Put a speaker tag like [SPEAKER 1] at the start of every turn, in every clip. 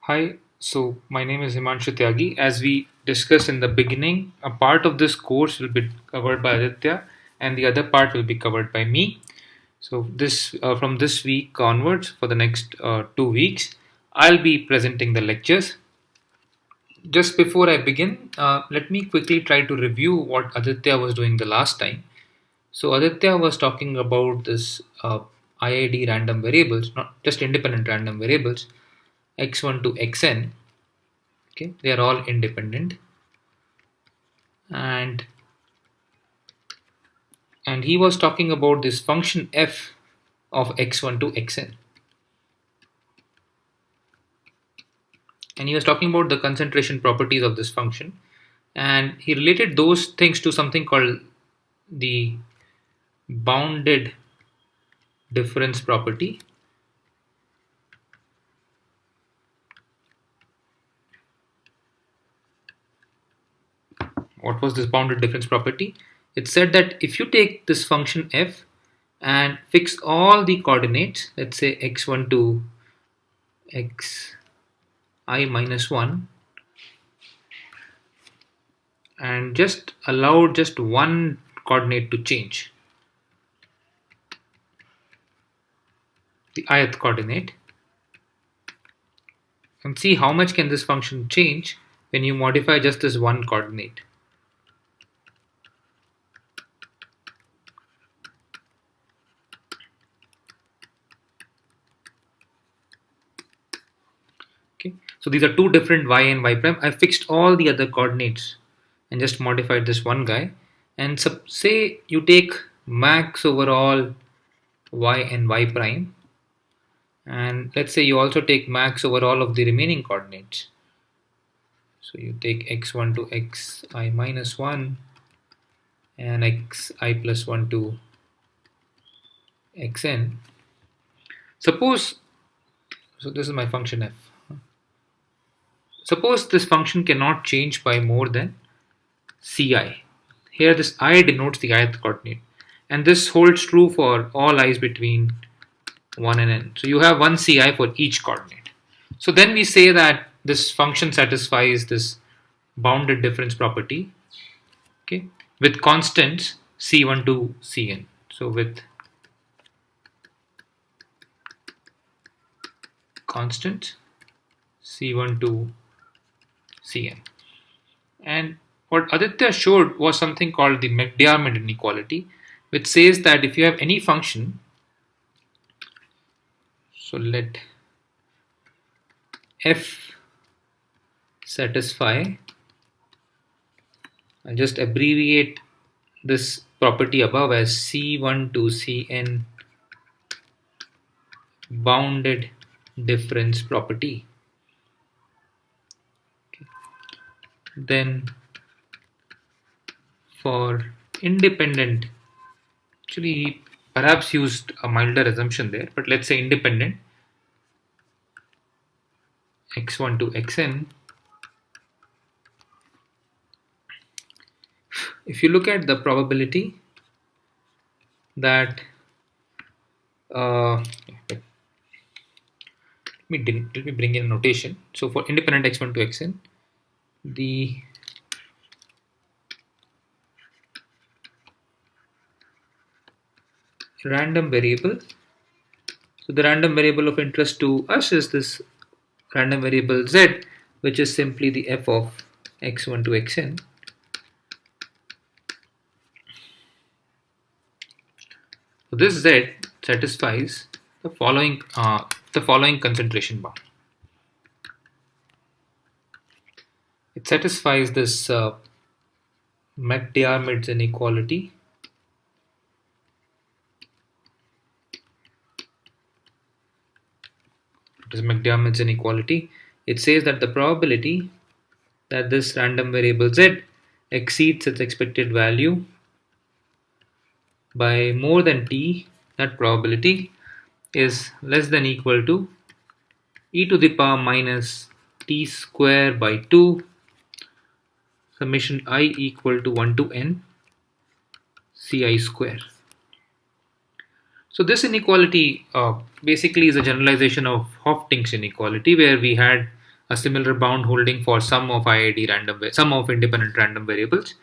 [SPEAKER 1] Hi, so my name is Himanshu Tyagi. As we discussed in the beginning, a part of this course will be covered by Aditya, and the other part will be covered by me. So this from this week onwards, for the next 2 weeks, I'll be presenting the lectures. Just before I begin, let me quickly try to review what Aditya was doing the last time. So Aditya was talking about this IID random variables, not just independent random variables, x1 to xn. Okay, they are all independent, and he was talking about this function f of x1 to xn, and he was talking about the concentration properties of this function, and he related those things to something called the bounded difference property. What was this bounded difference property? It said that if you take this function f and fix all the coordinates, let's say x1 to xi minus 1, and just allow just one coordinate to change, the ith coordinate, and see how much can this function change when you modify just this one coordinate. Okay, so these are two different y and y prime. I fixed all the other coordinates and just modified this one guy, and say you take max over all y and y prime, and let's say you also take max over all of the remaining coordinates. So you take x1 to xi minus 1 and xi plus 1 to xn. Suppose, so this is my function f. Suppose this function cannot change by more than ci. Here this I denotes the ith coordinate, and this holds true for all i's between 1 and n. So you have one ci for each coordinate. So then we say that this function satisfies this bounded difference property, okay, with constants c1 to cn. So with constant c1 to cn. And what Aditya showed was something called the McDiarmid inequality, which says that if you have any function, so let f satisfy, I'll just abbreviate this property above as c1 to cn bounded difference property, then for independent, actually he perhaps used a milder assumption there, but let's say independent x1 to xn, if you look at the probability that let me bring in a notation. So for independent x1 to xn, the random variable, so the random variable of interest to us is this random variable z, which is simply the f of x1 to xn. So this z satisfies the following concentration bound. It satisfies this McDiarmid's inequality. What is McDiarmid's inequality? It says that the probability that this random variable z exceeds its expected value by more than t, that probability is less than equal to e to the power minus t square by 2 summation I equal to 1 to n ci square. So this inequality basically is a generalization of Hofting's inequality, where we had a similar bound holding for sum of sum of independent random variables,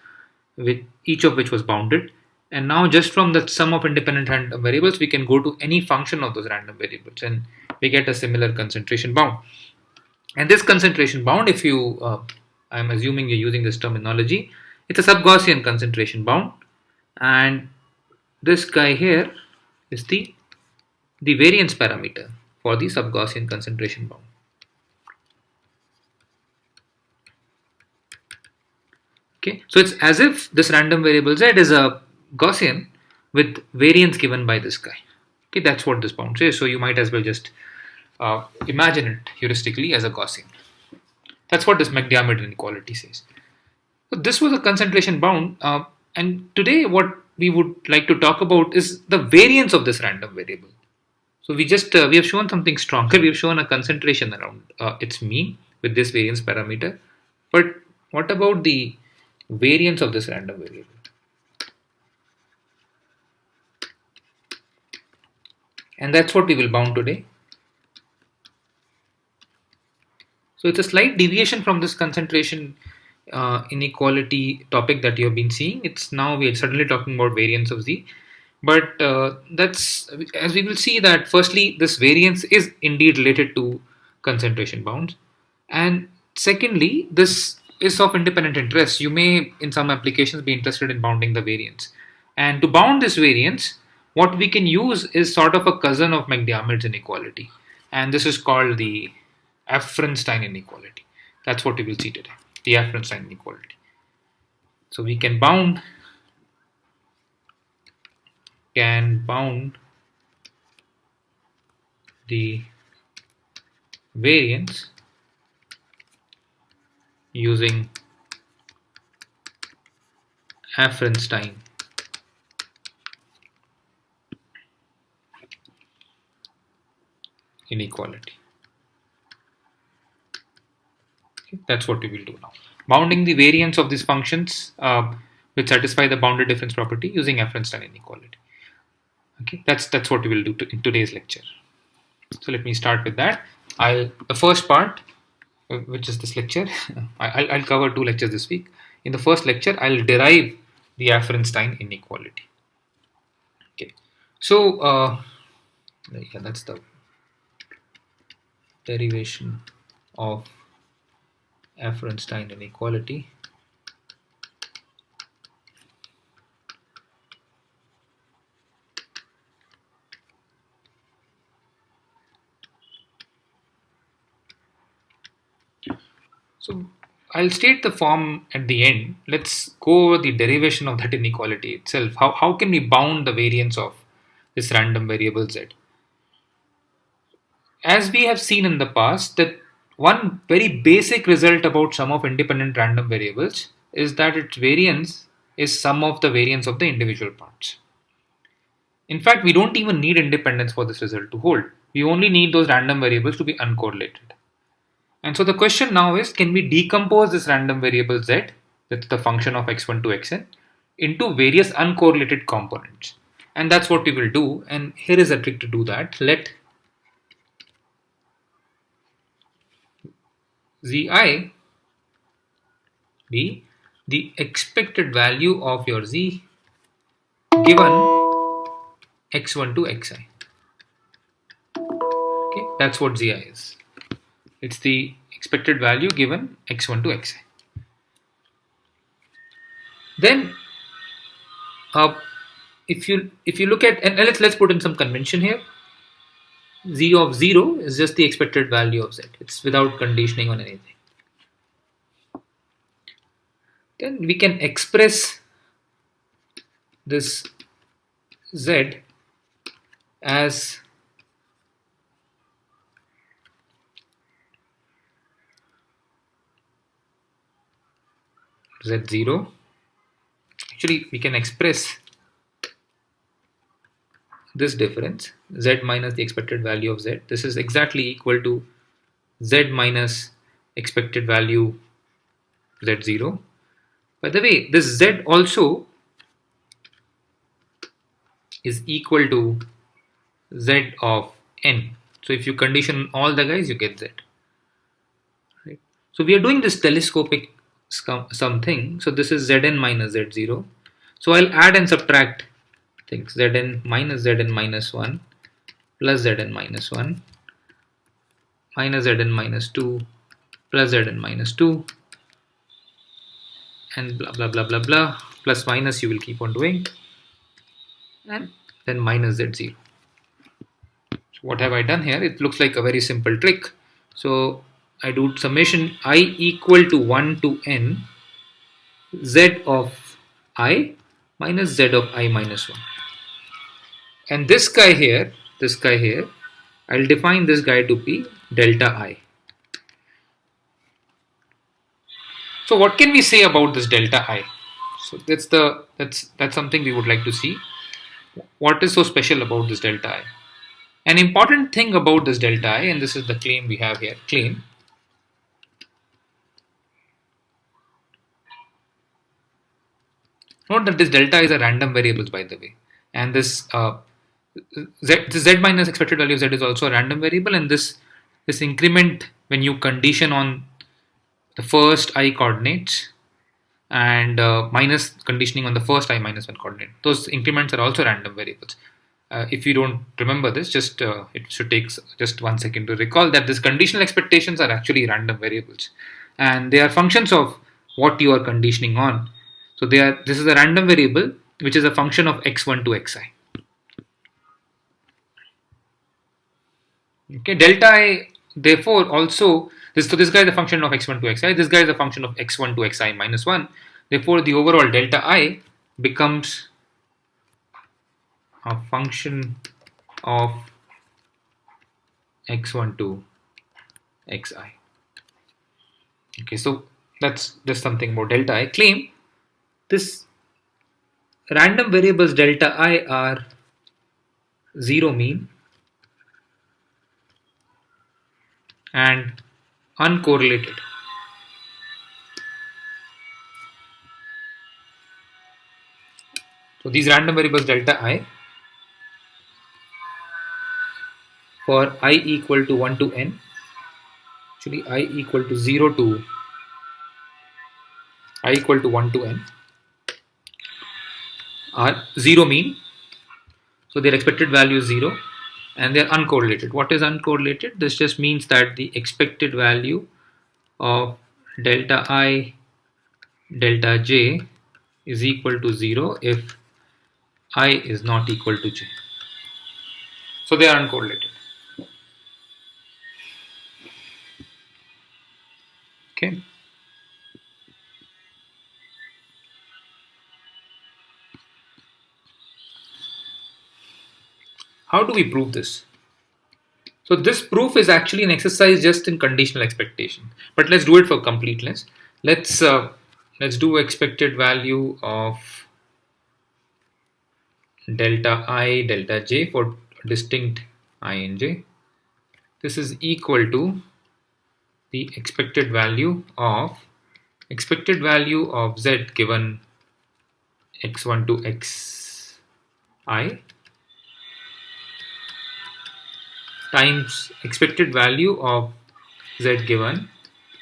[SPEAKER 1] with each of which was bounded. And now just from the sum of independent random variables, we can go to any function of those random variables, and we get a similar concentration bound. And this concentration bound, if you, I'm assuming you're using this terminology, it's a sub-Gaussian concentration bound, and this guy here is the variance parameter for the sub-Gaussian concentration bound. Okay, so it's as if this random variable z is a Gaussian with variance given by this guy. Okay, that's what this bound says. So you might as well just imagine it heuristically as a Gaussian. That's what this McDiarmid inequality says. So this was a concentration bound, and today what we would like to talk about is the variance of this random variable. So we have shown something stronger. We have shown a concentration around its mean with this variance parameter. But what about the variance of this random variable? And that's what we will bound today. So it's a slight deviation from this concentration inequality topic that you have been seeing. It's now we are suddenly talking about variance of z. But that's, as we will see, that firstly this variance is indeed related to concentration bounds, and secondly this is of independent interest. You may in some applications be interested in bounding the variance, and to bound this variance what we can use is sort of a cousin of McDiarmid's inequality, and this is called the Efron-Stein inequality. That's what we will see today, the Efron-Stein inequality. So we can bound the variance using Efron-Stein inequality. Okay, that's what we will do now. Bounding the variance of these functions which satisfy the bounded difference property using Efron-Stein inequality. Okay, that's what we will do in today's lecture. So let me start with that. The first part, which is this lecture, I'll cover 2 lectures this week. In the first lecture, I'll derive the Efron-Stein inequality. Okay, so yeah, that's the derivation of Efron-Stein inequality. So I'll state the form at the end. Let's go over the derivation of that inequality itself. How can we bound the variance of this random variable z? As we have seen in the past, that one very basic result about sum of independent random variables is that its variance is sum of the variance of the individual parts. In fact, we don't even need independence for this result to hold. We only need those random variables to be uncorrelated. And so the question now is, can we decompose this random variable z, that's the function of x1 to xn, into various uncorrelated components? And that's what we will do. And here is a trick to do that. Let zi be the expected value of your z given x1 to xi. Okay, that's what zi is. It's the expected value given x1 to xi. Then if you look at, and let's put in some convention here. Z of 0 is just the expected value of z. It's without conditioning on anything. Then we can express this z as z0. Actually, we can express this difference, z minus the expected value of z. This is exactly equal to z minus expected value z0. By the way, this z also is equal to z of n. So if you condition all the guys, you get z. So we are doing this telescopic something. So this is Zn minus Z0. So I'll add and subtract things. Zn minus 1 plus Zn minus 1 minus Zn minus 2 plus Zn minus 2 and blah blah blah blah blah. Plus minus you will keep on doing, and then minus Z0. So what have I done here? It looks like a very simple trick. So I do summation I equal to 1 to n z of I minus z of I minus 1. And this guy here, I'll define this guy to be delta I. So what can we say about this delta I? So that's something we would like to see. What is so special about this delta I? An important thing about this delta I, and this is the claim we have here, note that this delta is a random variable, by the way, and this z minus expected value of z is also a random variable, and this increment when you condition on the first I coordinates and minus conditioning on the first I minus 1 coordinate, those increments are also random variables. If you don't remember this, just it should take just 1 second to recall that these conditional expectations are actually random variables, and they are functions of what you are conditioning on. So this is a random variable which is a function of x1 to xi. Okay, delta I therefore also this guy is a function of x1 to xi. This guy is a function of x1 to xi minus 1. Therefore, the overall delta I becomes a function of x1 to xi. Okay, so that's just something about delta I. Claim this random variables delta I are zero mean and uncorrelated. So these random variables delta I for I equal to 1 to n, actually I equal to 0 to I equal to 1 to n are zero mean. So their expected value is 0 and they are uncorrelated. What is uncorrelated? This just means that the expected value of delta I delta j is equal to 0 if I is not equal to j. So they are uncorrelated. Okay. How do we prove this? So this proof is actually an exercise just in conditional expectation, but let's do it for completeness. Let's do expected value of delta I delta j for distinct I and j. This is equal to the expected value of z given x1 to xi times expected value of z given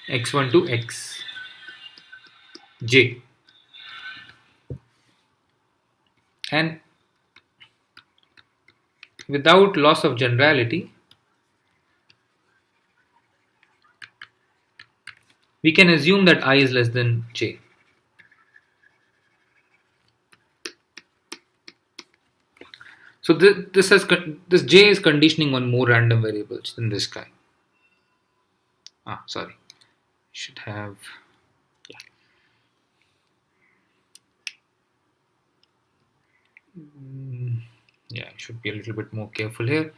[SPEAKER 1] x1 to xj. And without loss of generality, we can assume that I is less than j. So this j is conditioning on more random variables than this guy. Sorry, should have yeah, I should be a little bit more careful here.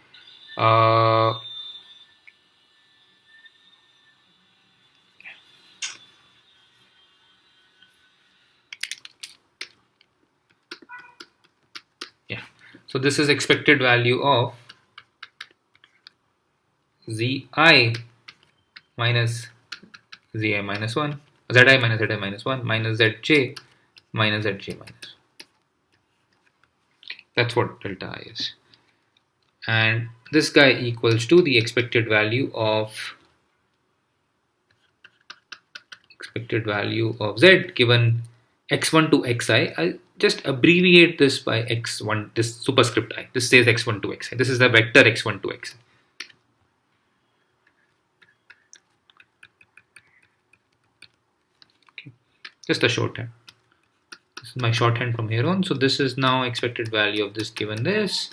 [SPEAKER 1] So this is expected value of zi minus zi minus 1, zi minus zi minus 1 minus zj minus zj minus. Okay, that's what delta I is. And this guy equals to the expected value of expected value of z given x1 to xi. I'll just abbreviate this by x1, this superscript I. This says x1 to xi. This is the vector x1 to xi. Okay. Just a shorthand. This is my shorthand from here on. So this is now expected value of this given this.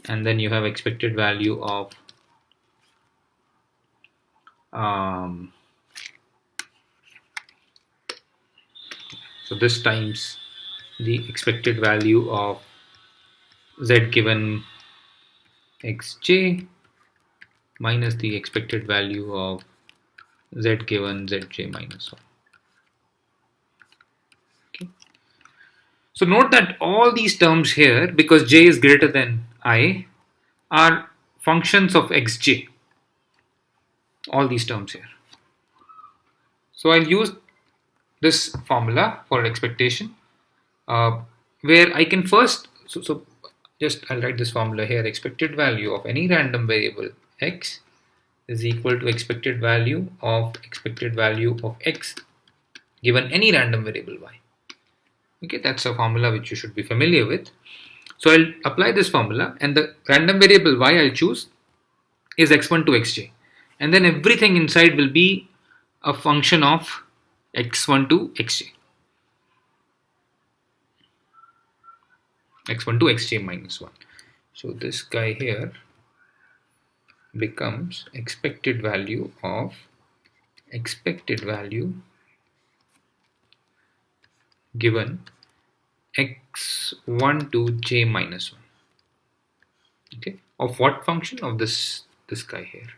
[SPEAKER 1] And then you have expected value of so this times the expected value of z given xj minus the expected value of z given zj minus 1. Okay. So note that all these terms here, because j is greater than I, are functions of xj. All these terms here. So I'll use this formula for expectation where I can first, so just I'll write this formula here. Expected value of any random variable x is equal to expected value of x given any random variable y. Okay, that's a formula which you should be familiar with. So I'll apply this formula, and the random variable y I'll choose is x1 to xj, and then everything inside will be a function of x1 to xj, x1 to xj minus 1. So this guy here becomes expected value given x1 to j minus 1. Okay, of what function? Of this guy here.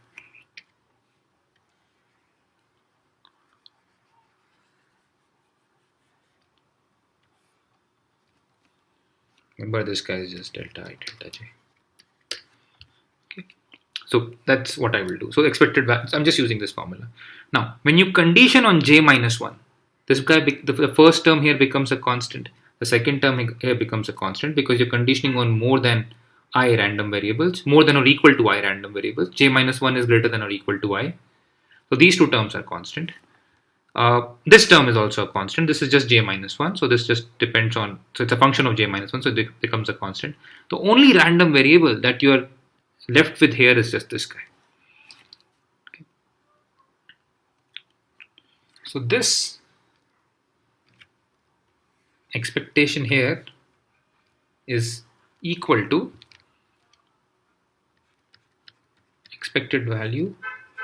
[SPEAKER 1] Remember, this guy is just delta I delta j. Okay, so that's what I will do. So expected value, I'm just using this formula. Now when you condition on j minus 1, this guy, the first term here becomes a constant, the second term here becomes a constant, because you're conditioning on more than I random variables, more than or equal to I random variables. J minus 1 is greater than or equal to I. So these two terms are constant. This term is also a constant. This is just j minus 1. So this just depends on, so it's a function of j minus 1. So it becomes a constant. The only random variable that you are left with here is just this guy. Okay. So this expectation here is equal to expected value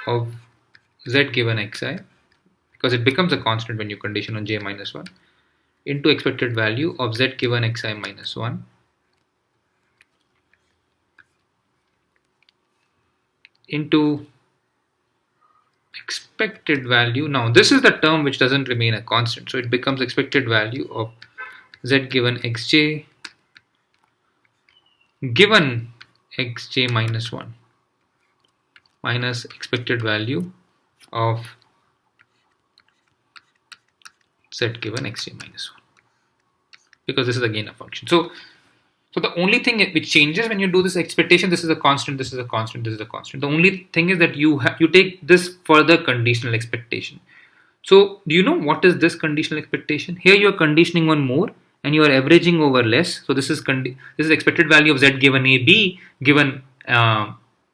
[SPEAKER 1] of z given xi, because it becomes a constant when you condition on j minus 1, into expected value of z given xi minus 1 into expected value. Now this is the term which doesn't remain a constant, so it becomes expected value of z given xj given xj minus 1 minus expected value of z given xj minus 1, because this is again a function. So the only thing which changes when you do this expectation, this is a constant, this is a constant, this is a constant. The only thing is that you take this further conditional expectation. So do you know what is this conditional expectation? Here you are conditioning on more and you are averaging over less. So this is expected value of z given ab given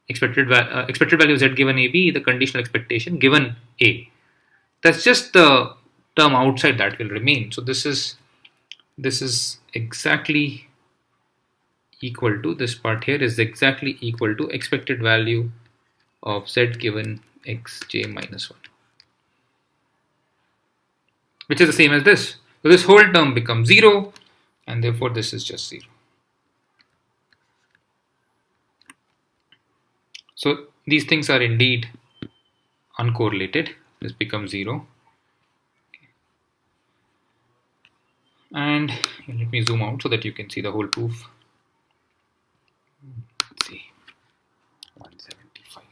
[SPEAKER 1] expected value of z given ab, the conditional expectation given a. That's just the term outside that will remain. So this is exactly equal to, this part here is exactly equal to expected value of z given xj minus 1, which is the same as this. So this whole term becomes 0, and therefore this is just 0. So these things are indeed uncorrelated. This becomes 0. And let me zoom out so that you can see the whole proof. Let's see, 175.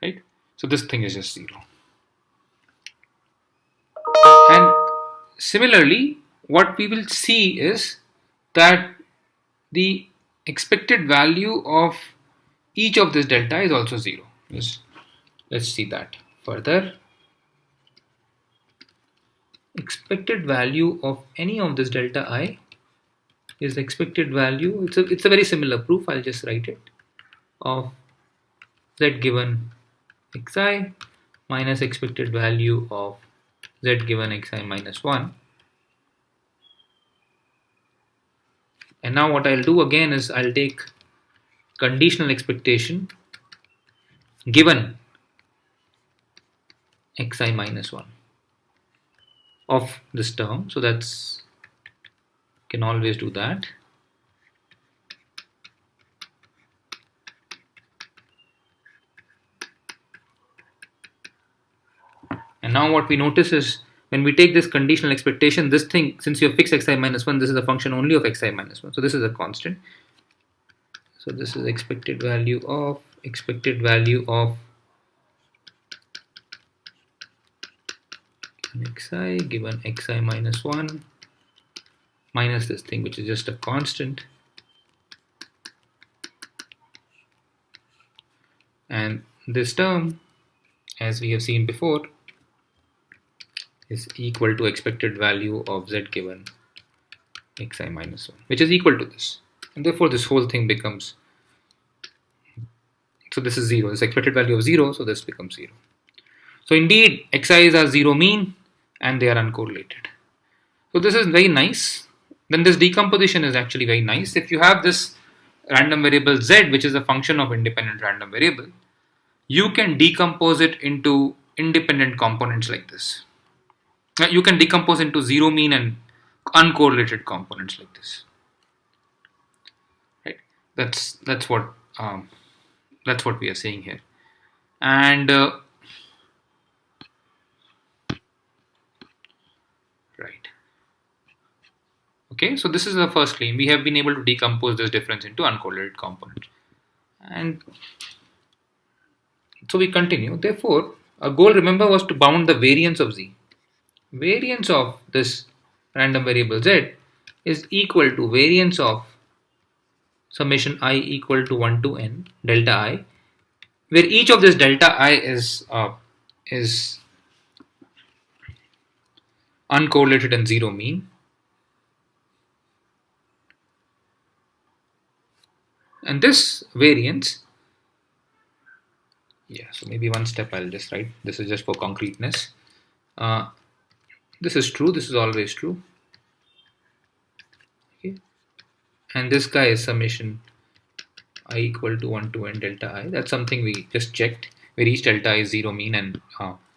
[SPEAKER 1] Right? So this thing is just 0. And similarly, what we will see is that the expected value of each of this delta is also 0. Just Let's see that further. Expected value of any of this delta I is expected value. It's a very similar proof. I'll just write it, of z given xi minus expected value of z given xi minus 1. And now what I'll do again is I'll take conditional expectation given xi minus 1 of this term. So that's, can always do that. And now what we notice is when we take this conditional expectation, this thing, since you have fixed xi minus 1, this is a function only of xi minus 1. So this is a constant. So this is expected value of xi given xi minus 1 minus this thing, which is just a constant. And this term, as we have seen before, is equal to expected value of z given xi minus 1, which is equal to this. And therefore this whole thing becomes, so this is 0, this expected value of 0, so this becomes 0. So indeed xi's are 0 mean and they are uncorrelated. So this is very nice. Then this decomposition is actually very nice. If you have this random variable z, which is a function of independent random variable, you can decompose it into independent components like this. You can decompose into 0 mean and uncorrelated components like this. Right? That's what we are saying here. And right. Okay, so this is the first claim. We have been able to decompose this difference into uncorrelated components. And so we continue. Therefore, our goal, remember, was to bound the variance of z. Variance of this random variable z is equal to variance of summation I equal to 1 to n delta I, where each of this delta I is uncorrelated and 0 mean. And this variance, so maybe one step I'll just write. This is just for concreteness. This is true. This is always true. Okay. And this guy is summation I equal to 1 to n delta I. That's something we just checked, where each delta I is 0 mean and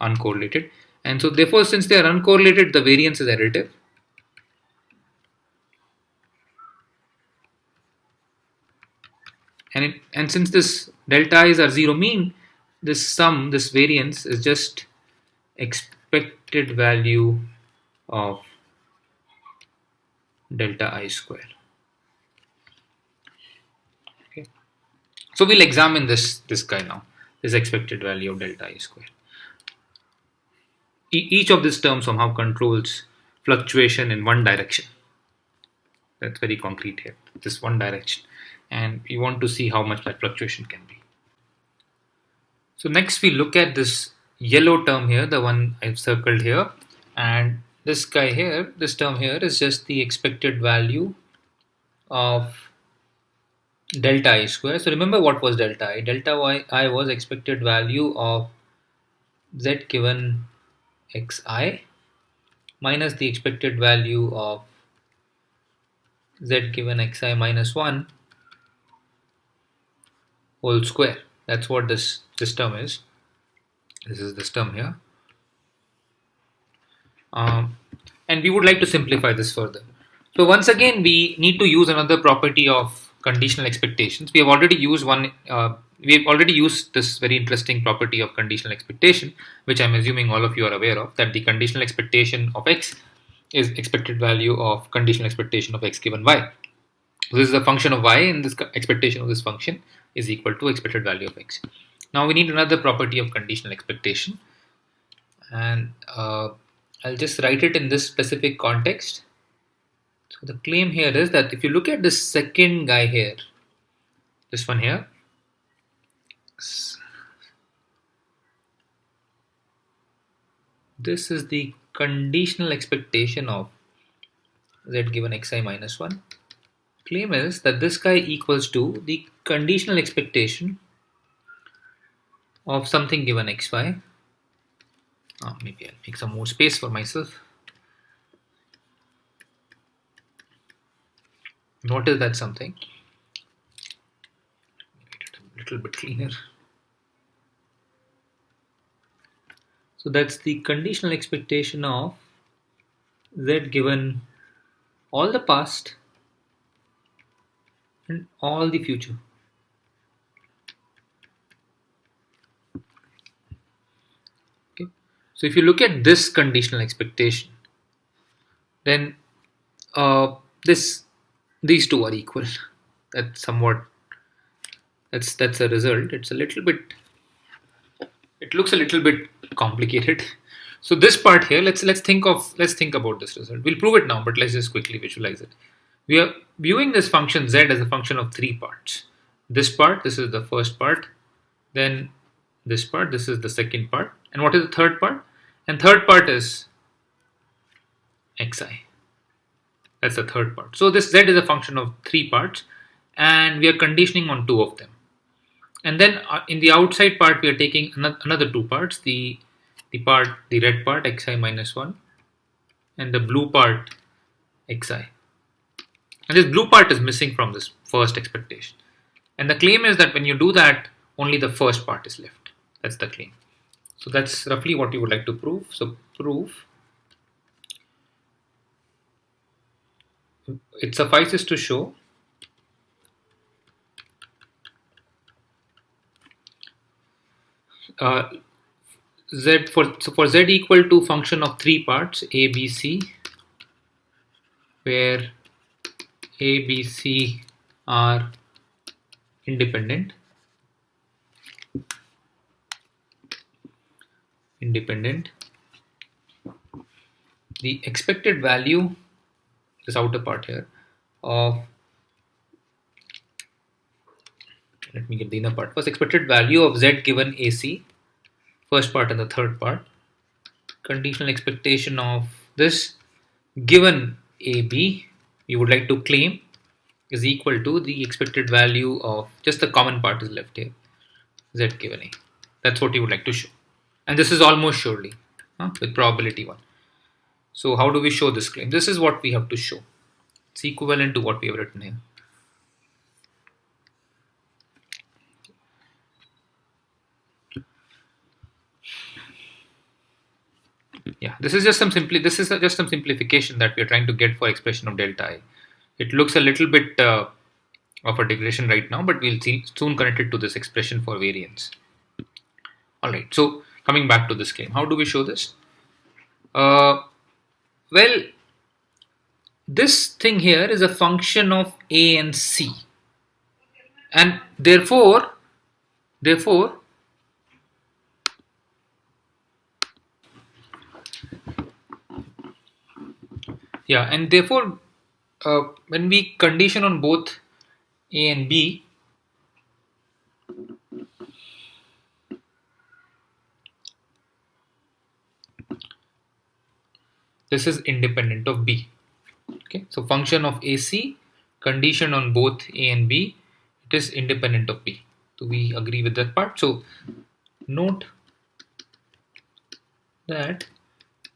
[SPEAKER 1] uncorrelated. And so therefore, since they are uncorrelated, the variance is additive. And since this delta i's are 0 mean, this variance is just expected value of delta I square. Okay. So we'll examine this guy now, this expected value of delta I square. Each of these terms somehow controls fluctuation in one direction. That's very concrete here, this one direction. And we want to see how much that fluctuation can be. So next we look at this yellow term here, the one I've circled here. And this guy here, this term here is just the expected value of delta I square. So remember, what was delta I? Delta I was expected value of z given xi minus the expected value of z given xi minus 1 whole square. That's what this term is. This is this term here. And we would like to simplify this further. So once again, we need to use another property of conditional expectations. We have already used this very interesting property of conditional expectation, which I'm assuming all of you are aware of, that the conditional expectation of x is expected value of conditional expectation of x given y. So this is a function of y, and this expectation of this function is equal to expected value of x. Now we need another property of conditional expectation, and I'll just write it in this specific context. So the claim here is that if you look at this second guy here, this one here, This is the conditional expectation of z given xi minus 1. Claim is that this guy equals to the conditional expectation of something given xy. Maybe I'll make some more space for myself. What is that something? Make it a little bit cleaner. So that's the conditional expectation of z given all the past and all the future. Okay. So if you look at this conditional expectation, then this these two are equal. That's somewhat that's a result. It's a little bit. It looks a little bit complicated. So this part here, let's think about this result. We'll prove it now, but let's just quickly visualize it. We are viewing this function z as a function of three parts. This part, this is the first part, then this part, this is the second part, and what is the third part? And third part is xi. That's the third part. So this z is a function of three parts, and we are conditioning on two of them. And then in the outside part, we are taking another two parts, the red part xi minus 1 and the blue part xi. And this blue part is missing from this first expectation. And the claim is that when you do that, only the first part is left. That's the claim. So that's roughly what you would like to prove. So prove, it suffices to show for z equal to function of three parts a, b, c, where a, b, c are independent, the expected value, this outer part here, of, let me get the inner part first, expected value of z given ac, first part and the third part, conditional expectation of this given ab, you would like to claim is equal to the expected value of, just the common part is left here, z given a. That's what you would like to show. And this is almost surely with probability 1. So how do we show this claim? This is what we have to show. It's equivalent to what we have written here. Yeah, this is just some simplification that we are trying to get for expression of delta I. It looks a little bit of a digression right now, but we'll soon connect it to this expression for variance. All right, so coming back to this claim, how do we show this? Well, this thing here is a function of a and c, and therefore, yeah, and therefore, when we condition on both a and b, this is independent of b. Okay, so function of AC condition on both a and b, it is independent of b. So we agree with that part. So note that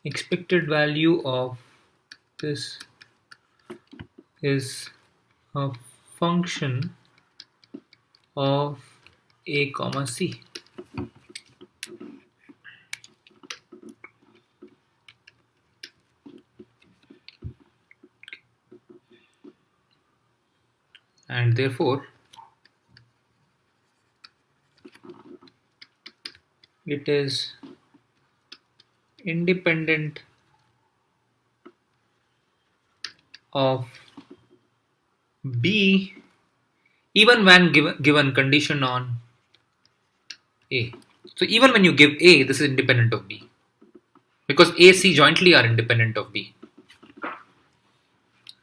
[SPEAKER 1] expected value of this is a function of a comma c. And therefore it is independent of b even when given condition on a. So even when you give a, this is independent of b, because a, c jointly are independent of b.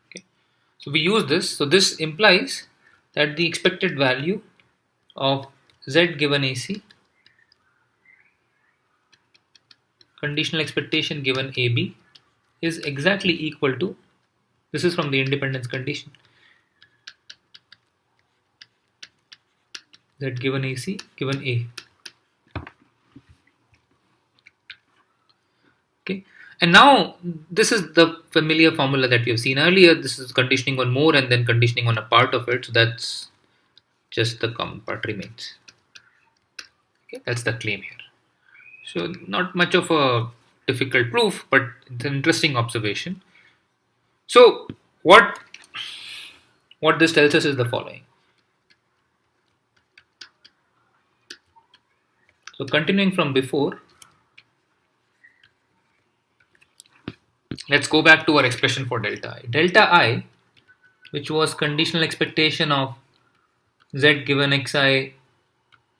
[SPEAKER 1] Okay, so we use this. So this implies that the expected value of z given ac conditional expectation given AB is exactly equal to, this is from the independence condition, Z given AC given A. Okay, and now this is the familiar formula that we have seen earlier. This is conditioning on more and then conditioning on a part of it, so that's just the common part remains. Okay, that's the claim here. So not much of a difficult proof, but it's an interesting observation. So what this tells us is the following. So continuing from before, let's go back to our expression for delta I. Delta I, which was conditional expectation of Z given xi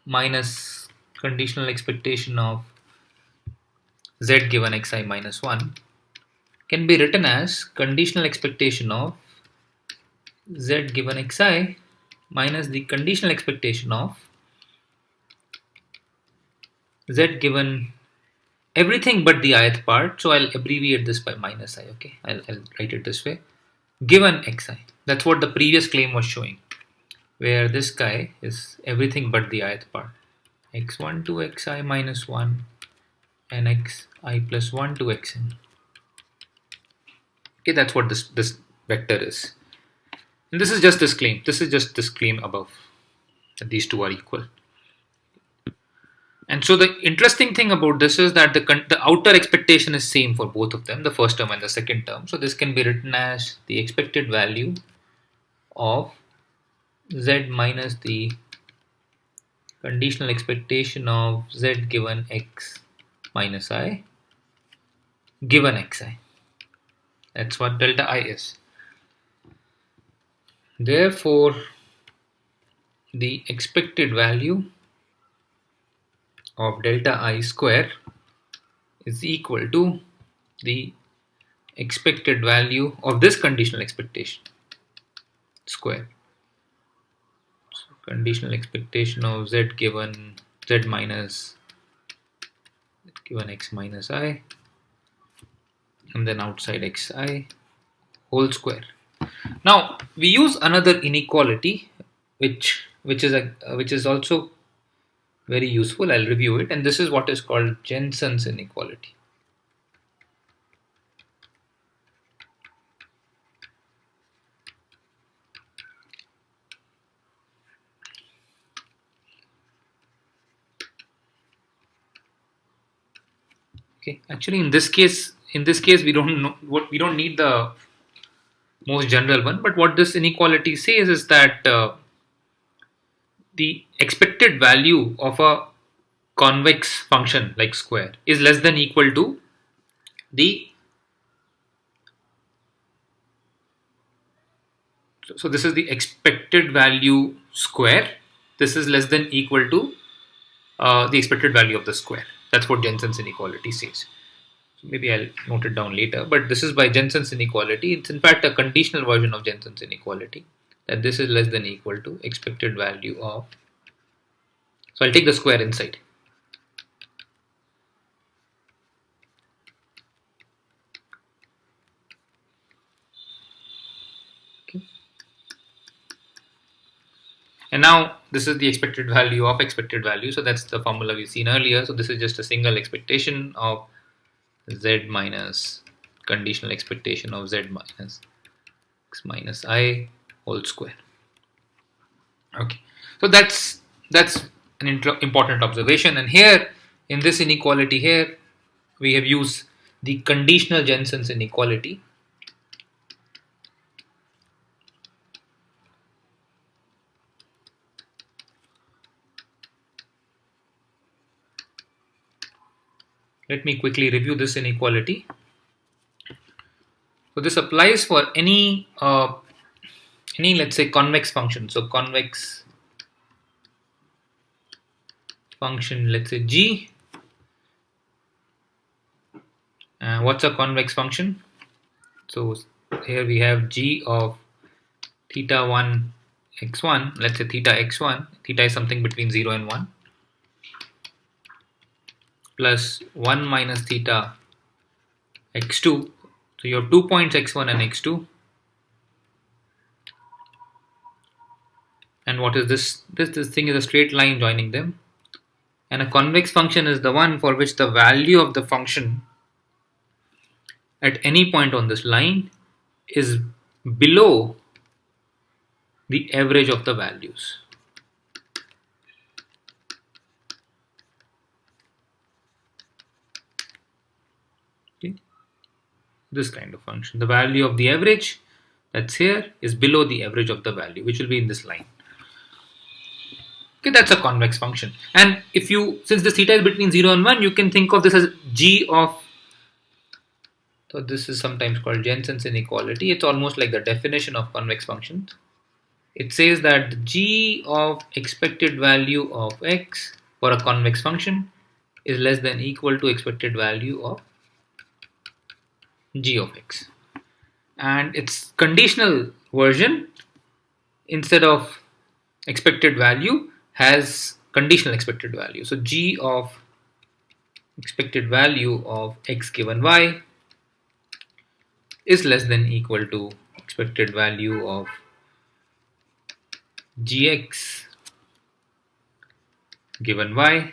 [SPEAKER 1] minus conditional expectation of Z given xi minus 1, can be written as conditional expectation of Z given xi minus the conditional expectation of Z given everything but the ith part. So I'll abbreviate this by minus I. Okay, I'll write it this way. Given xi. That's what the previous claim was showing, where this guy is everything but the ith part. X1 to xi minus 1 and xi plus 1 to xn. Okay, that's what this vector is. And this is just this claim. This is just this claim above, that these two are equal. And so the interesting thing about this is that the outer expectation is same for both of them, the first term and the second term. So this can be written as the expected value of Z minus the conditional expectation of Z given x minus I given xi. That's what delta I is. Therefore, the expected value of delta I square is equal to the expected value of this conditional expectation square. So conditional expectation of Z given Z minus given x minus I and then outside xi whole square. Now we use another inequality which is also very useful. I'll review it, and this is what is called Jensen's inequality. Okay, actually in this case we don't need the most general one, but what this inequality says is that the expected value of a convex function like square is less than equal to the, so this is the expected value square, this is less than equal to the expected value of the square. That's what Jensen's inequality says. So maybe I'll note it down later, but this is by Jensen's inequality. It's in fact a conditional version of Jensen's inequality, that this is less than equal to expected value of, so I'll take the square inside. Okay. And now this is the expected value of expected value, so that's the formula we've seen earlier. So this is just a single expectation of Z minus conditional expectation of Z minus x minus I whole square. Okay, so that's an important observation. And here in this inequality here we have used the conditional Jensen's inequality. Let me quickly review this inequality. So this applies for any let's say convex function. So convex function, let's say G. What's a convex function? So here we have G of theta 1 x1, let's say theta x1, theta is something between 0 and 1. plus 1 minus theta x2. So you have 2 points x1 and x2. And what is this? This thing is a straight line joining them. And a convex function is the one for which the value of the function at any point on this line is below the average of the values. Okay. This kind of function. The value of the average that's here is below the average of the value, which will be in this line. Okay, that's a convex function. And if you, since this theta is between 0 and 1, you can think of this as g of, so this is sometimes called Jensen's inequality. It's almost like the definition of convex functions. It says that g of expected value of x for a convex function is less than equal to expected value of g of x. And its conditional version, instead of expected value, has conditional expected value. So g of expected value of x given y is less than equal to expected value of gx given y.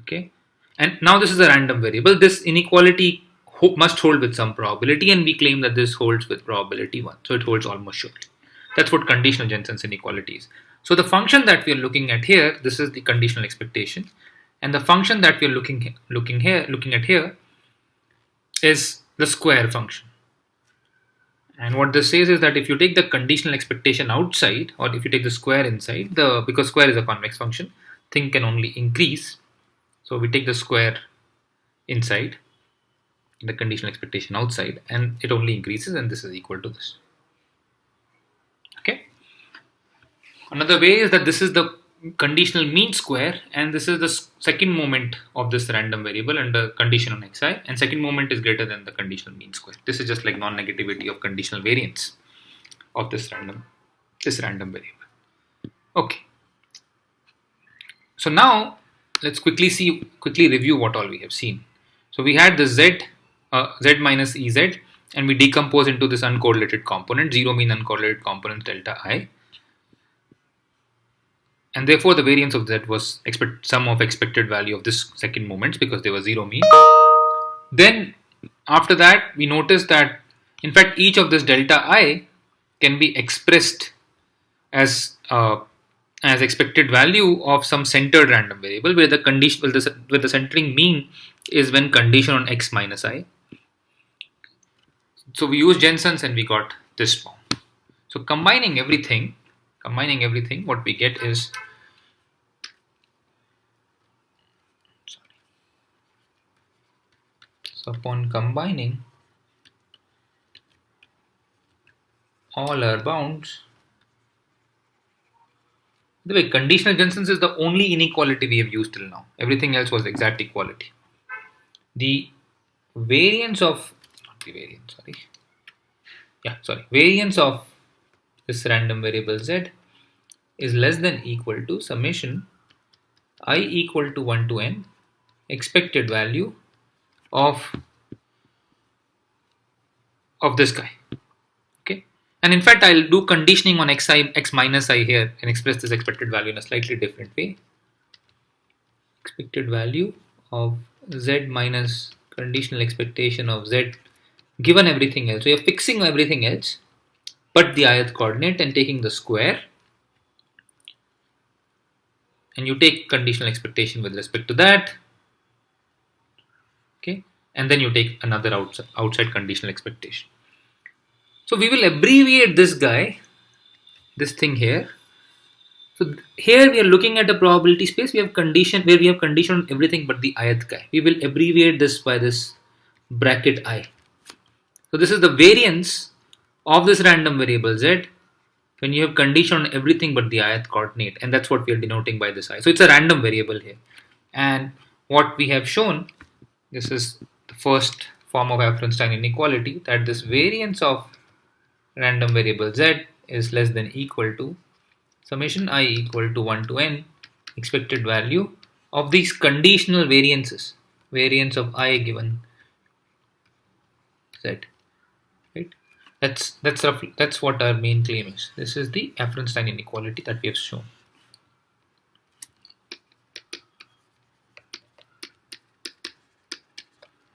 [SPEAKER 1] Okay, and now this is a random variable. This inequality must hold with some probability, and we claim that this holds with probability 1. So it holds almost surely. That's what conditional Jensen's inequality is. So the function that we are looking at here, this is the conditional expectation, and the function that we are looking at here is the square function. And what this says is that if you take the conditional expectation outside, or if you take the square inside, because square is a convex function, thing can only increase. So we take the square inside, the conditional expectation outside, and it only increases, and this is equal to this. Okay. Another way is that this is the conditional mean square, and this is the second moment of this random variable under condition on xi, and second moment is greater than the conditional mean square. This is just like non-negativity of conditional variance of this random variable. Okay. So now let's quickly review what all we have seen. So we had the z minus ez, and we decompose into this uncorrelated component, zero mean uncorrelated component delta I. And therefore the variance of z was sum of expected value of this second moments, because they were zero mean. Then after that we noticed that in fact each of this delta I can be expressed as expected value of some centered random variable, where the condition where the centering mean is when condition on x minus I. So we used Jensen's and we got this form. So combining everything, what we get is, so upon combining all our bounds, the way conditional Jensen's is the only inequality we have used till now. Everything else was exact equality. The variance of variance of this random variable z is less than equal to summation I equal to 1 to n expected value of this guy. Okay, and in fact I'll do conditioning on x minus I here and express this expected value in a slightly different way. Expected value of z minus conditional expectation of z given everything else. So you're fixing everything else but the ith coordinate and taking the square, and you take conditional expectation with respect to that. Okay, and then you take another outside conditional expectation. So we will abbreviate this guy, this thing here. So here we are looking at a probability space. We have condition where we have condition on everything but the ith guy. We will abbreviate this by this bracket I. So this is the variance of this random variable z when you have condition on everything but the ith coordinate, and that's what we are denoting by this I. So it's a random variable here, and what we have shown, this is the first form of Efron-Stein inequality, that this variance of random variable z is less than equal to summation I equal to 1 to n expected value of these conditional variances, variance of I given Z, right? That's what our main claim is. This is the Efron-Stein inequality that we have shown.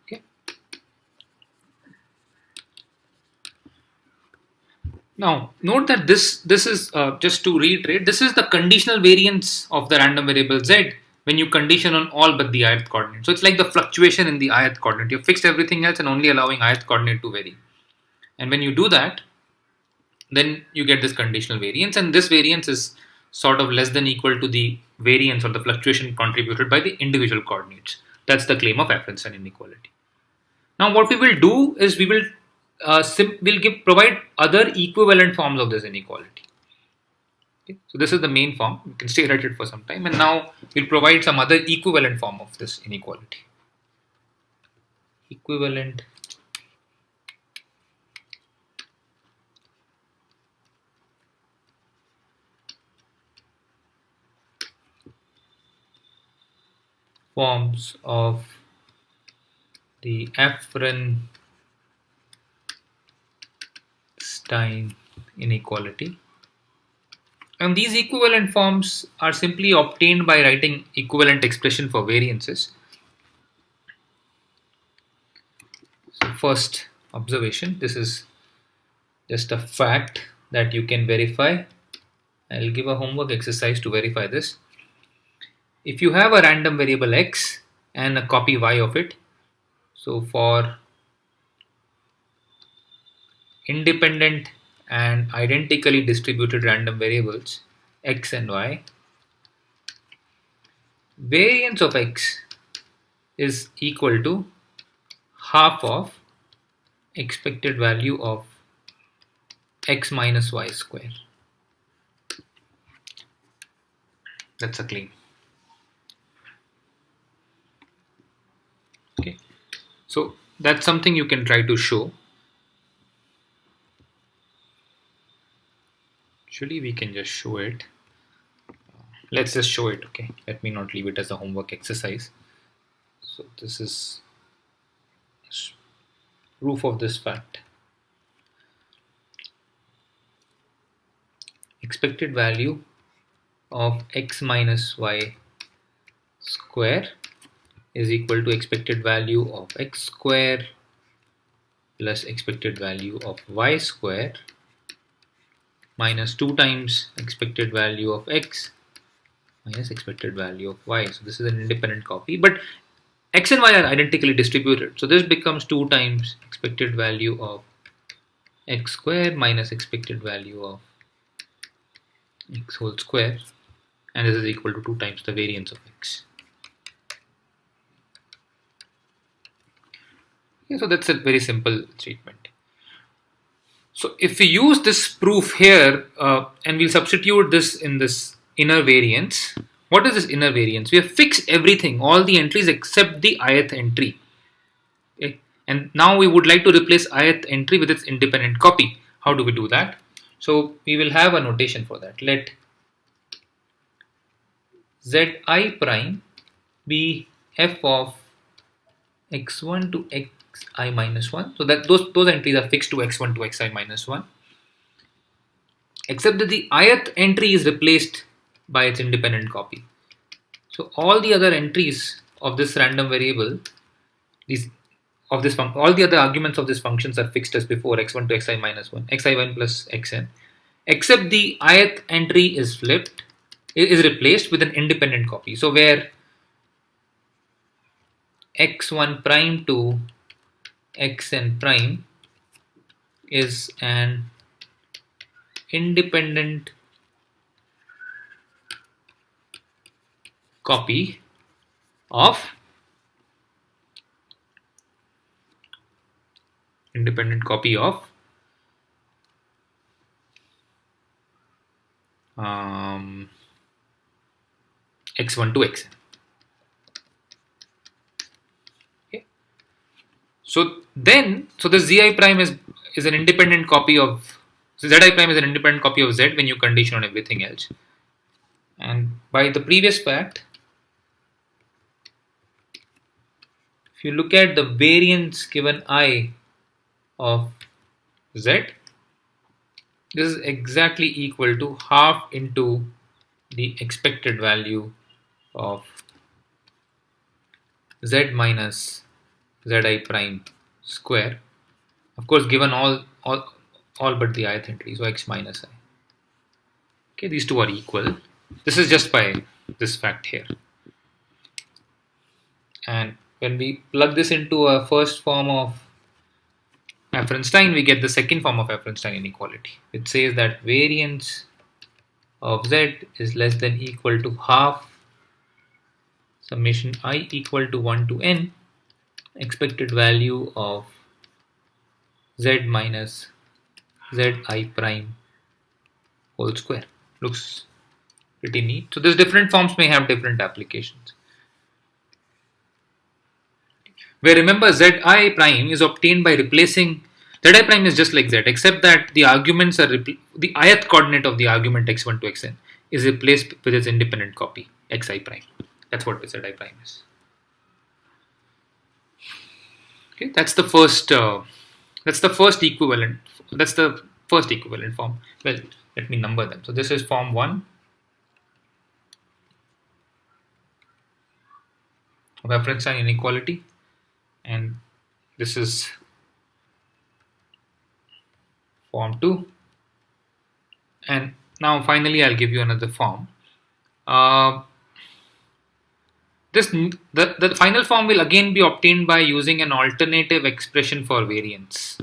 [SPEAKER 1] Okay. Now note that this is just to reiterate. This is the conditional variance of the random variable Z when you condition on all but the ith coordinate. So it's like the fluctuation in the ith coordinate. You've fixed everything else and only allowing ith coordinate to vary. And when you do that, then you get this conditional variance, and this variance is sort of less than equal to the variance or the fluctuation contributed by the individual coordinates. That's the claim of Efron-Stein inequality. Now what we will do is we will provide other equivalent forms of this inequality. Okay? So this is the main form. You can stare at it for some time, and now we'll provide some other equivalent form of this inequality. Equivalent forms of the Efron-Stein inequality. And these equivalent forms are simply obtained by writing equivalent expression for variances. So first observation, this is just a fact that you can verify. I'll give a homework exercise to verify this. If you have a random variable x and a copy y of it, so for independent and identically distributed random variables x and y, variance of x is equal to half of expected value of x minus y square. That's a claim. Okay, so that's something you can try to show. Actually, we can just show it. Let's just show it. Okay, let me not leave it as a homework exercise. So this is proof of this fact. Expected value of x minus y square is equal to expected value of x square plus expected value of y square minus 2 times expected value of x minus expected value of y. So this is an independent copy, but x and y are identically distributed. So this becomes 2 times expected value of x square minus expected value of x whole square, and this is equal to 2 times the variance of x. Okay, so that's a very simple statement. So if we use this proof here and we'll substitute this in this inner variance, what is this inner variance? We have fixed everything, all the entries except the ith entry. Okay? And now we would like to replace ith entry with its independent copy. How do we do that? So we will have a notation for that. Let zi prime be f of x1 to xi minus 1. So that those entries are fixed to x1 to xi minus 1. Except that the ith entry is replaced by its independent copy. So all the other entries of this random variable, all the other arguments of this functions are fixed as before, x1 to xi minus 1, xi1 plus xn, except the ith entry is replaced with an independent copy. So where x1 prime to xn prime is an independent copy of x1 to xn. Okay. So the zi prime is an independent copy of zi prime is an independent copy of z when you condition on everything else. And by the previous fact, if you look at the variance given I of z, this is exactly equal to half into the expected value of z minus zi prime square. Of course, given all but the ith entry, so x minus I. Okay, these two are equal. This is just by this fact here. And when we plug this into a first form of Efron-Stein, we get the second form of Efron-Stein inequality, which says that variance of z is less than equal to half summation I equal to 1 to n expected value of z minus zi prime whole square. Looks pretty neat. So these different forms may have different applications. Where remember zi prime is obtained by replacing zi prime is just like z, except that the arguments are the ith coordinate of the argument x1 to xn is replaced with its independent copy xi prime. That's what zi prime is. Okay, that's the first equivalent. That's the first equivalent form. Well, let me number them. So this is form 1 of Efron-Stein inequality, and this is form 2, and now finally I'll give you another form. The final form will again be obtained by using an alternative expression for variance.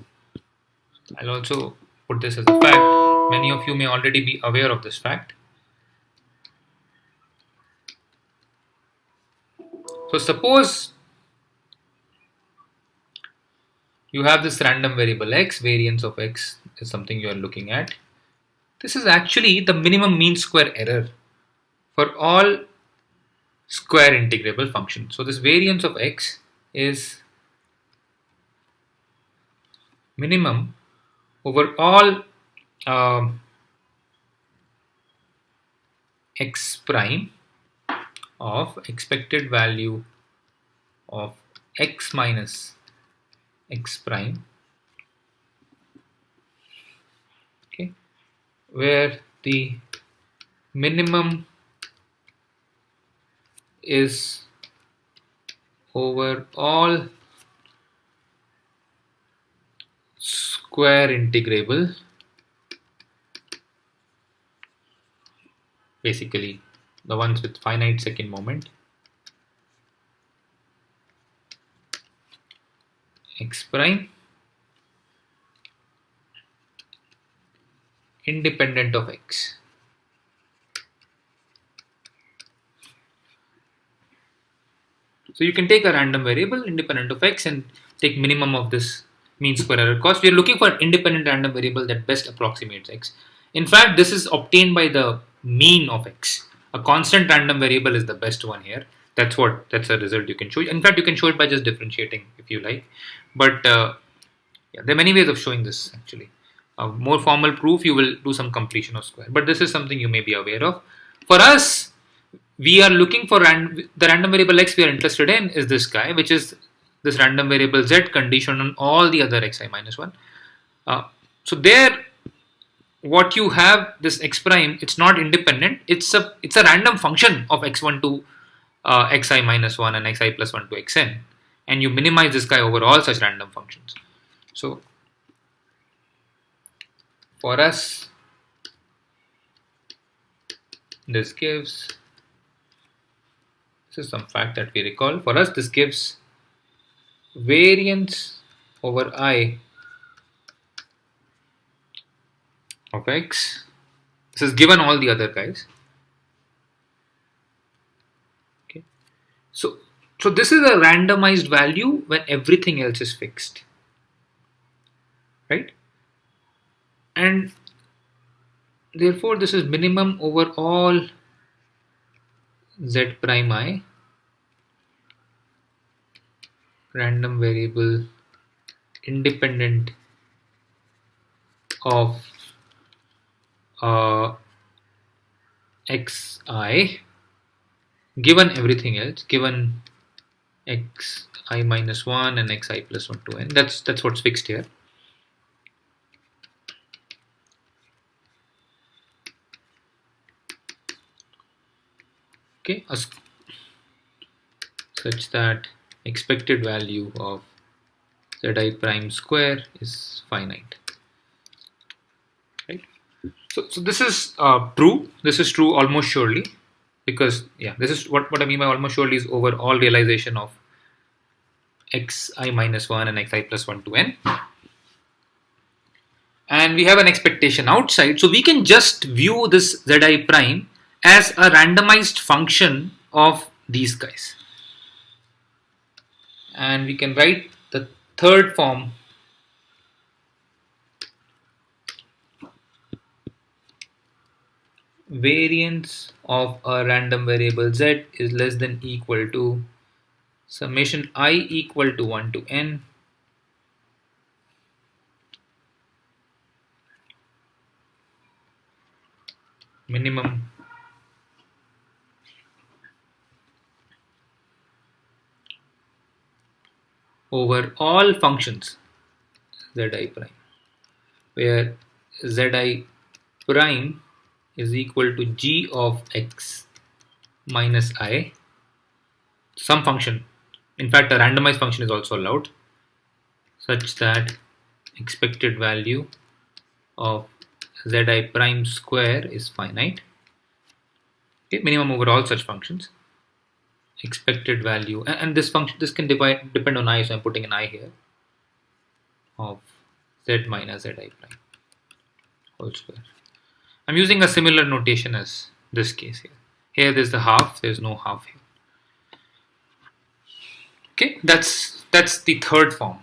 [SPEAKER 1] I'll also put this as a fact. Many of you may already be aware of this fact. So suppose you have this random variable x, variance of x is something you are looking at. This is actually the minimum mean square error for all square integrable functions. So this variance of x is minimum over all x prime of expected value of x minus x prime, okay, where the minimum is over all square integrable, basically the ones with finite second moment, x prime independent of x. So you can take a random variable independent of x and take minimum of this mean square error cost. We are looking for an independent random variable that best approximates x. In fact, this is obtained by the mean of x. A constant random variable is the best one here. That's a result you can show. In fact, you can show it by just differentiating if you like. But yeah, there are many ways of showing this actually. A more formal proof, you will do some completion of square. But this is something you may be aware of. For us, we are looking for the random variable x we are interested in is this guy, which is this random variable z conditioned on all the other xi minus 1. So there, what you have, this x prime, it's not independent. It's a random function of x1 to xi minus 1 and xi plus 1 to xn, and you minimize this guy over all such random functions. So for us, this gives, this is some fact that we recall. For us, this gives variance over I of x. This is given all the other guys. Okay. So this is a randomized value when everything else is fixed, right? And therefore, this is minimum over all z prime I random variable independent of xi given everything else, given xi minus 1 and xi plus 1 to n. That's what's fixed here. Okay, such that expected value of zi prime square is finite. Right. So this is true. This is true almost surely, because yeah, this is what I mean by almost surely is over all realization of xi minus 1 and xi plus 1 to n. And we have an expectation outside, so we can just view this zi prime as a randomized function of these guys. And we can write the third form variance of a random variable z is less than equal to summation I equal to 1 to n minimum over all functions zi prime, where zi prime is equal to g of x minus I, some function. In fact, a randomized function is also allowed, such that expected value of zi prime square is finite. Okay, minimum over all such functions. Expected value, and this function, this can depend on I, so I'm putting an I here, of z minus zi prime whole square. I'm using a similar notation as this case here. Here there's the half, there's no half here. Okay, that's the third form.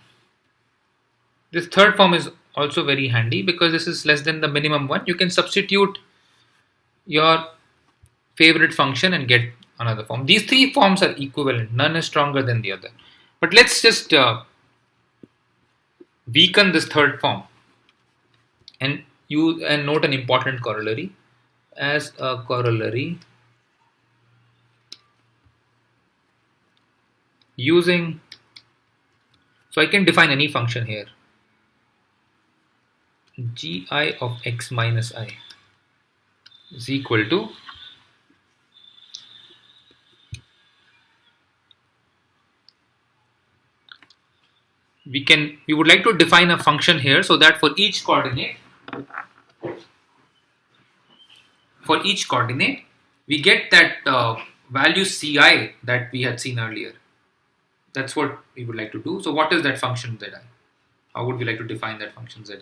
[SPEAKER 1] This third form is also very handy because this is less than the minimum one. You can substitute your favorite function and get another form. These three forms are equivalent, none is stronger than the other. But let's just weaken this third form and note an important corollary. As a corollary, using, so I can define any function here, gi of x minus I is equal to we would like to define a function here so that for each coordinate we get that value ci that we had seen earlier. That's what we would like to do. So what is that function zi? How would we like to define that function zi?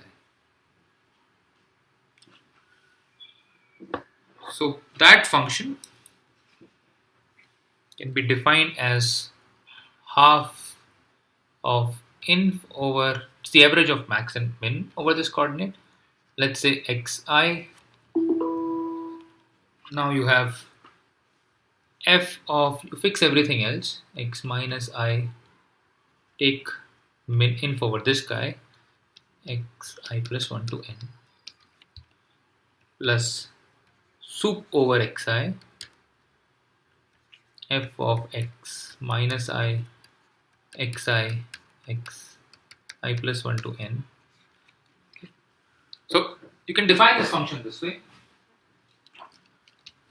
[SPEAKER 1] So that function can be defined as half of inf over, it's the average of max and min over this coordinate. Let's say xi. Now you have f of, you fix everything else, x minus I, take min inf over this guy, xi plus 1 to n, plus sup over xi, f of x minus I, xi, xi plus 1 to n. Okay. So you can define this function this way.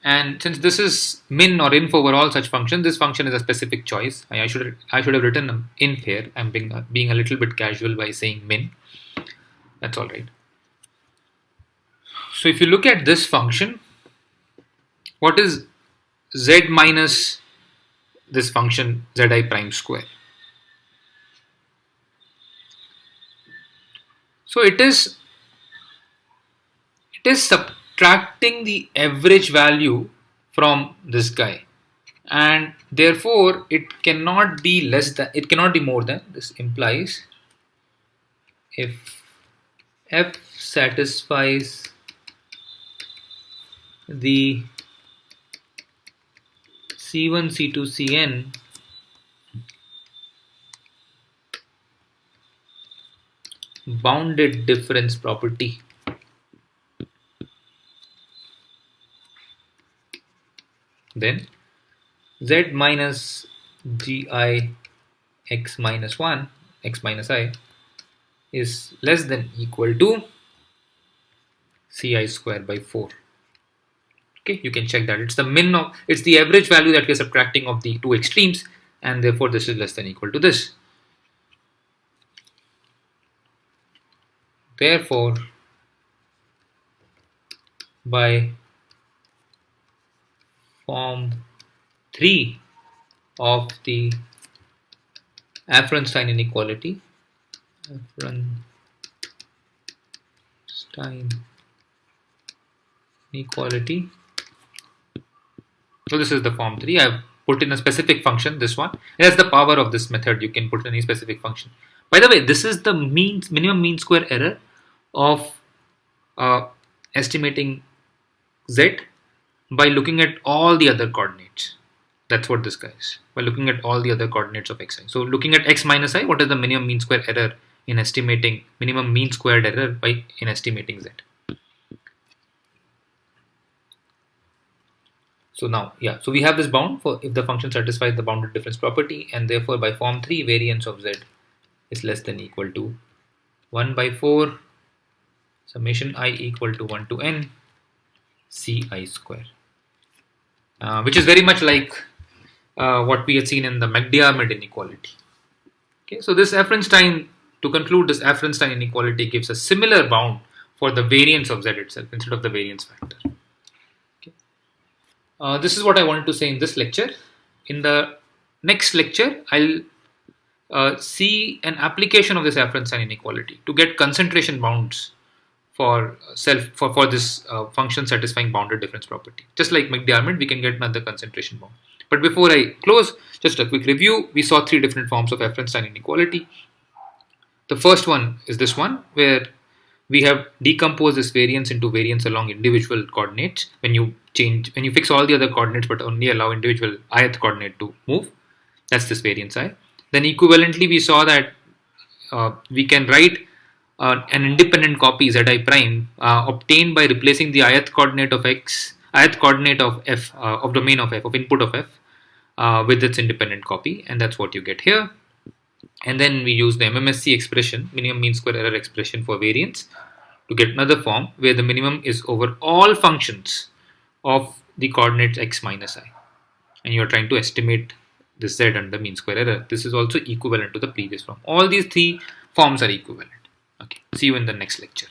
[SPEAKER 1] And since this is min or inf over all such functions, this function is a specific choice. I should have written inf here. I'm being a little bit casual by saying min. That's all right. So if you look at this function, what is z minus this function zi prime square? So it is subtracting the average value from this guy, and therefore it cannot be more than, this implies if f satisfies the c1 c2 cn bounded difference property, then z minus gi x minus 1, x minus I, is less than equal to ci square by 4. Okay, you can check that. It's the average value that we're subtracting of the two extremes, and therefore this is less than equal to this. Therefore, by form 3 of the Efron-Stein inequality, Efron-Stein inequality. So this is the form 3. I've put in a specific function, this one. That's the power of this method. You can put any specific function. By the way, this is the minimum mean square error of estimating z by looking at all the other coordinates. That's what this guy is. By looking at all the other coordinates of xi. So looking at x minus I, what is the minimum mean square error in estimating, minimum mean squared error in estimating z. So now, yeah, so we have this bound for if the function satisfies the bounded difference property, and therefore by form 3 variance of z is less than equal to 1 by 4 summation I equal to 1 to n ci square, which is very much like what we had seen in the McDiarmid inequality. Okay, so this Efron-Stein, to conclude, this Efron-Stein inequality gives a similar bound for the variance of z itself instead of the variance factor. This is what I wanted to say in this lecture. In the next lecture, I'll see an application of this Efron-Stein inequality to get concentration bounds for this function satisfying bounded difference property. Just like McDiarmid, we can get another concentration bound. But before I close, just a quick review. We saw 3 different forms of Efron-Stein inequality. The first one is this one, where we have decomposed this variance into variance along individual coordinates. When you fix all the other coordinates but only allow individual ith coordinate to move, that's this variance I. Then equivalently, we saw that we can write an independent copy zi prime obtained by replacing the ith coordinate of x, ith coordinate of f, of domain of f, of input of f, with its independent copy, and that's what you get here. And then we use the MMSC expression, minimum mean square error expression for variance, to get another form where the minimum is over all functions of the coordinates x minus I, and you are trying to estimate this z under mean square error. This is also equivalent to the previous form. All these 3 forms are equivalent. Okay, see you in the next lecture.